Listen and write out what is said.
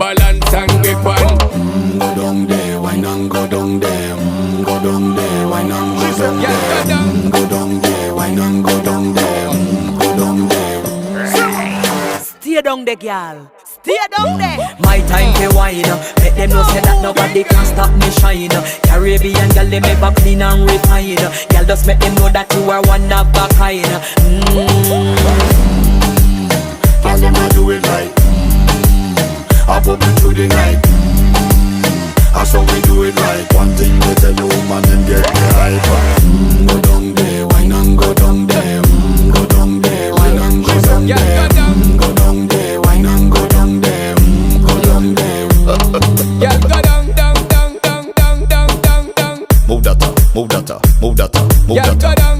balance and grip on. Go down there, wine and go down there. Go down there, wine and go down there. Go down there, wine and go down there. Go down there. Stay down there, girl. Stay down there. My time to wine. Let them know say that nobody can stop me shine. Caribbean girl, they ever clean and refine. Girl, just make them know that you are one of a kind. Girl, them a do it right. I pop it through the night. That's how we do it right. One thing we tell you, woman, and get the hype. Go down there, wine and go down there. Go down there, wine and go down there. Go down there, wine and go down there. Go down there. Yeah, go down, down, down, down, down, down, down, down. Move that up, move that up, move that up, move Yeah, that go up. down.